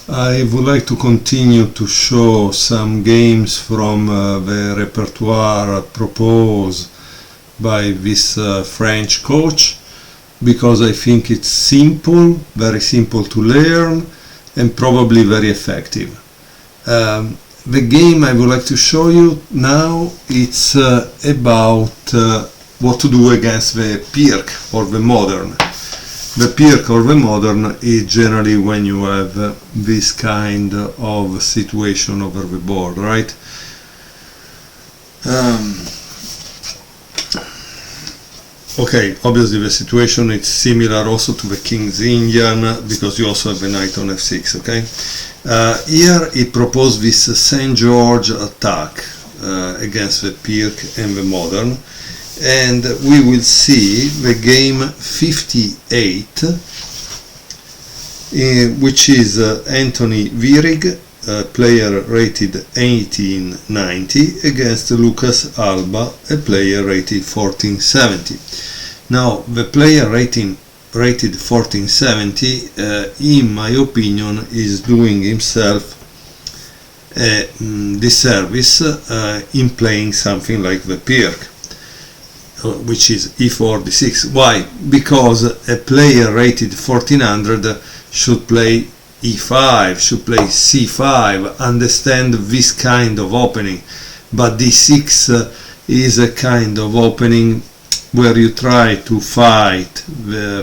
I would like to continue to show some games from the repertoire proposed by this French coach, because I think it's simple, very simple to learn, and probably very effective. The game I would like to show you now, it's about what to do against the Pirc or the modern. The Pirc or the modern is generally when you have this kind of situation over the board, right? Okay, obviously the situation is similar also to the King's Indian, because you also have the knight on f6, okay? Here it proposed this St. George attack against the Pirc and the modern, and we will see the game 58, which is Anthony Virig, player rated 1890, against Lucas Alba, a player rated 1470. Now, the player rated 1470, in my opinion, is doing himself a disservice in playing something like the Pirc, which is e4, d6. Why? Because a player rated 1400 should play e5, should play c5, understand this kind of opening. But d6 is a kind of opening where you try to fight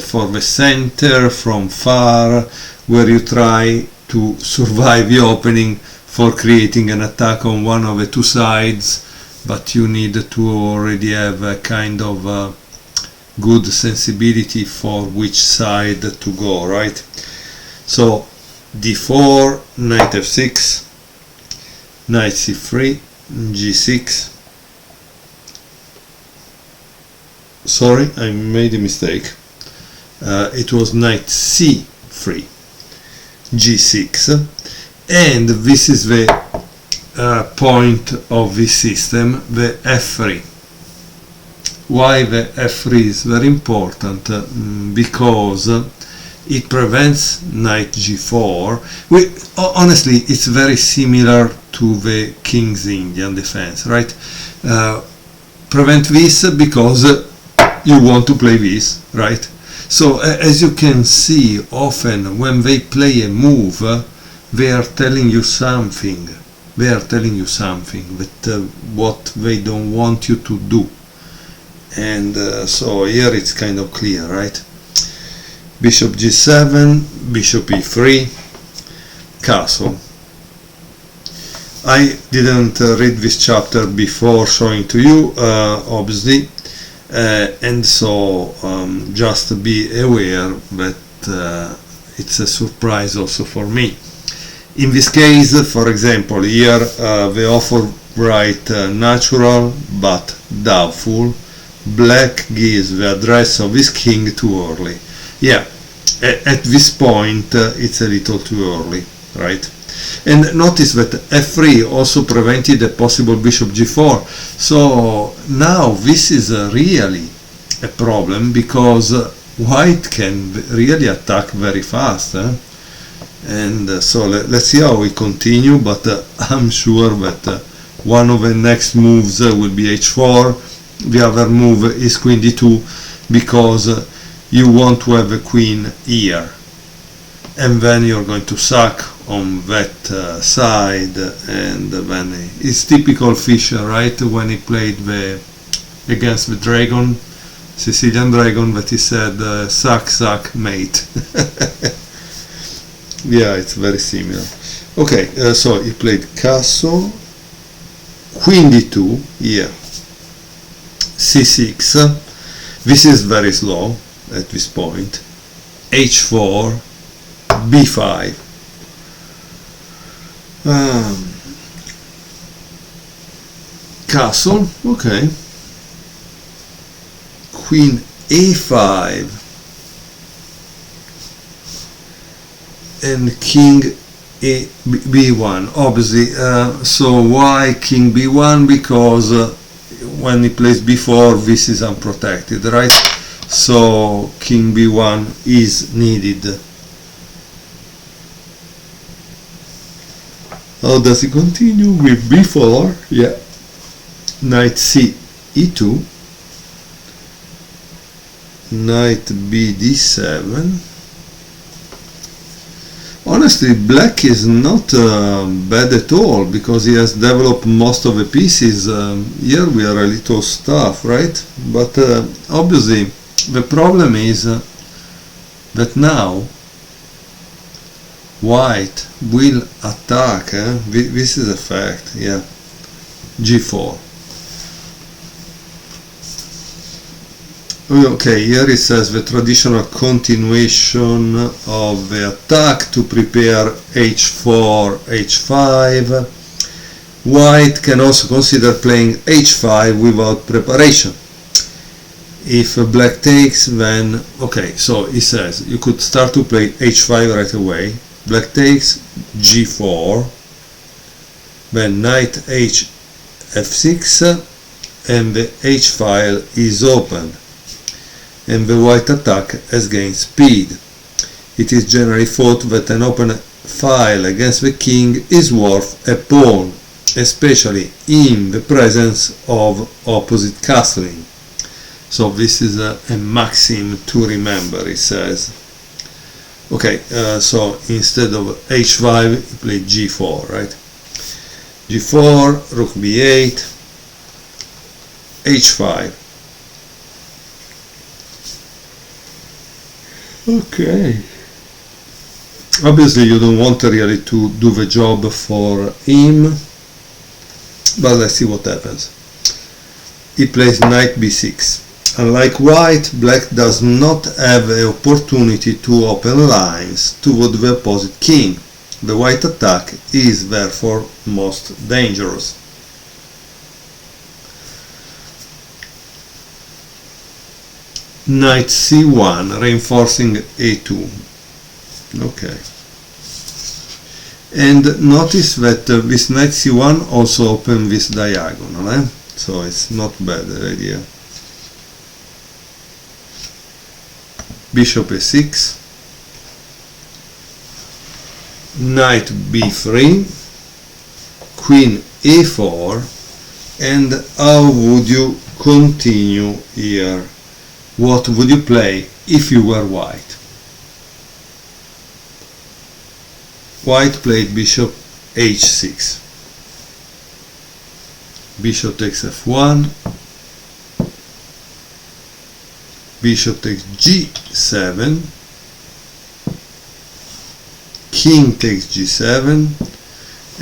for the center from far, where you try to survive the opening for creating an attack on one of the two sides, but you need to already have a kind of good sensibility for which side to go, right? So d4, knight f6, knight c3, g6. Sorry, I made a mistake. It was knight c3, g6, and this is the point of this system, the f3. Why the f3 is very important? Because it prevents knight g4. Honestly, it's very similar to the King's Indian defense, right? Prevent this because you want to play this, right? So as you can see, often when they play a move, they are telling you something. They are telling you something that what they don't want you to do. And so here it's kind of clear, right? Bishop g7, bishop e3, castle. I didn't read this chapter before showing to you, obviously, and so just be aware that it's a surprise also for me. In this case, for example, here the author write natural but doubtful. Black gives the address of his king too early. Yeah, at this point it's a little too early, right? And notice that f3 also prevented a possible bishop g4. So now this is really a problem, because white can really attack very fast. And so let's see how we continue, but I'm sure that one of the next moves will be h4. The other move is queen d2, because you want to have a queen here, and then you're going to suck on that side, and then it's typical Fischer, right? When he played against the dragon, Sicilian dragon, that he said suck, suck, mate. Yeah, it's very similar. Okay, so he played castle, queen d2 here, c6. This is very slow at this point. h4, b5. Castle, okay. Queen a5 and king b1. Obviously, so why king b1? Because when he plays b4, this is unprotected, right? So king b1 is needed. How does it continue? With b4, yeah, knight c e2, knight b d7. Honestly, black is not bad at all, because he has developed most of the pieces. Here we are a little stuck, right? But obviously the problem is that now white will attack. This is a fact, yeah. g4. Okay, here it says the traditional continuation of the attack to prepare h4, h5. White can also consider playing h5 without preparation. If black takes, then okay, so he says you could start to play h5 right away. Black takes, g4, then knight h f6, and the h file is open, and the white attack has gained speed. It is generally thought that an open file against the king is worth a pawn, especially in the presence of opposite castling. So this is a maxim to remember, it says. Okay, so instead of h5, you play g4, right? g4, rook b8, h5. Okay. Obviously you don't want really to do the job for him, but let's see what happens. He plays knight b6. Unlike white, black does not have the opportunity to open lines toward the opposite king. The white attack is therefore most dangerous. Knight c1, reinforcing a2. Okay. And notice that this knight c1 also opens this diagonal, so it's not bad idea. Bishop a6, knight b3, queen a4, and how would you continue here? What would you play if you were white? White played bishop h6, bishop takes f1, bishop takes g7, king takes g7,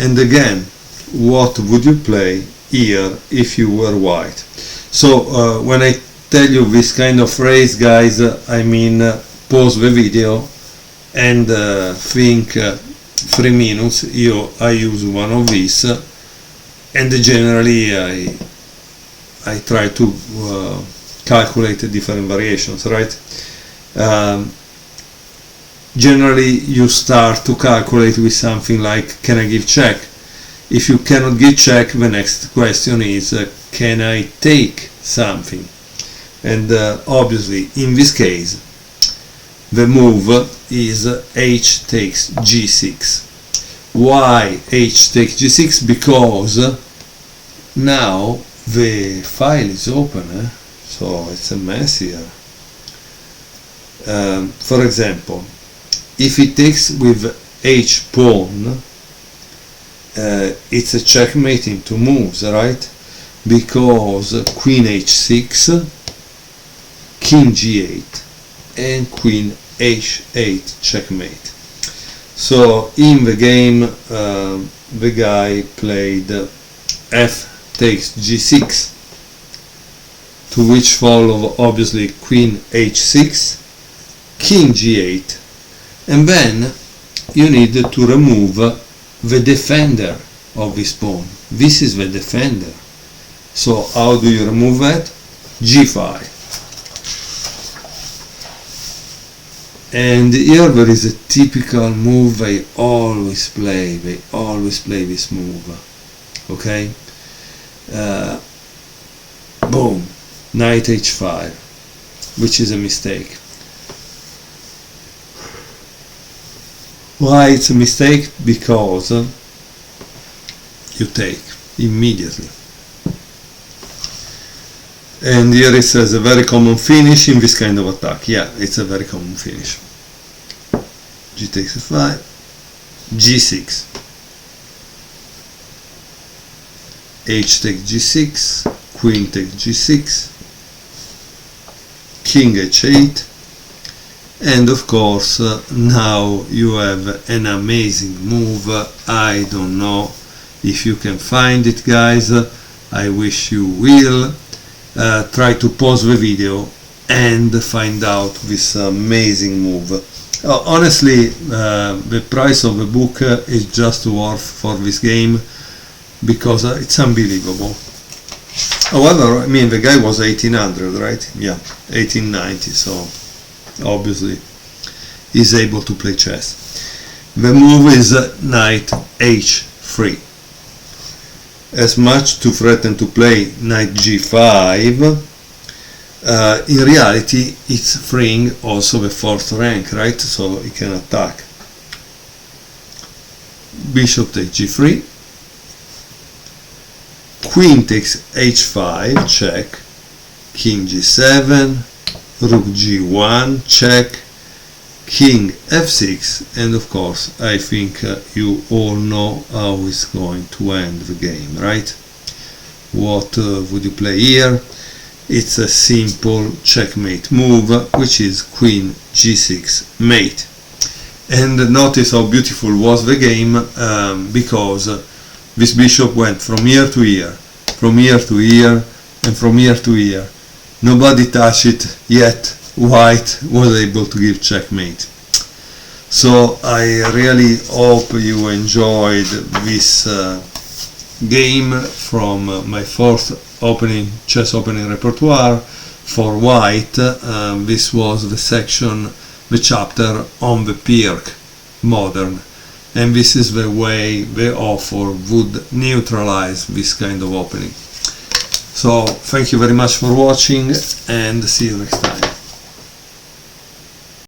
and again, what would you play here if you were white? So when I tell you this kind of phrase, guys, I mean pause the video and think 3 minutes. I use one of these, and generally I try to calculate different variations, right? Generally you start to calculate with something like, can I give check? If you cannot give check, the next question is, can I take something? And obviously in this case the move is h takes g6. Why h takes g6? Because now the file is open, so it's a mess here. For example, if it takes with h pawn, it's a checkmate in 2 moves, right? Because queen h6, king g8, and queen h8 checkmate. So in the game the guy played f takes g6, to which follow obviously queen h6, king g8, and then you need to remove the defender of this pawn. This is the defender. So how do you remove that? g5. And here there is a typical move they always play this move, okay? Boom, knight h5, which is a mistake. Why it's a mistake? Because you take immediately. And here it says a very common finish in this kind of attack. Yeah, it's a very common finish. G takes f5, g6, h takes g6, queen takes g6, king h8, and of course now you have an amazing move. I don't know if you can find it, guys. I wish you will. Try to pause the video and find out this amazing move. Honestly, the price of the book is just worth for this game because it's unbelievable. However, I mean, the guy was 1800, right? Yeah, 1890, so obviously he's able to play chess. The move is knight h3. As much to threaten to play knight g5, in reality it's freeing also the fourth rank, right? So he can attack. Bishop takes g3, queen takes h5, check, king g7, rook g1, check, king f6, and of course I think you all know how it's going to end the game, right? What would you play here? It's a simple checkmate move, which is queen g6 mate. And notice how beautiful was the game, because this bishop went from here to here, from here to here, and from here to here. Nobody touched it, yet white was able to give checkmate. So I really hope you enjoyed this game from my fourth chess opening repertoire for white. This was the section, the chapter on the Pirc modern, and this is the way the author would neutralize this kind of opening. So thank you very much for watching, and see you next time.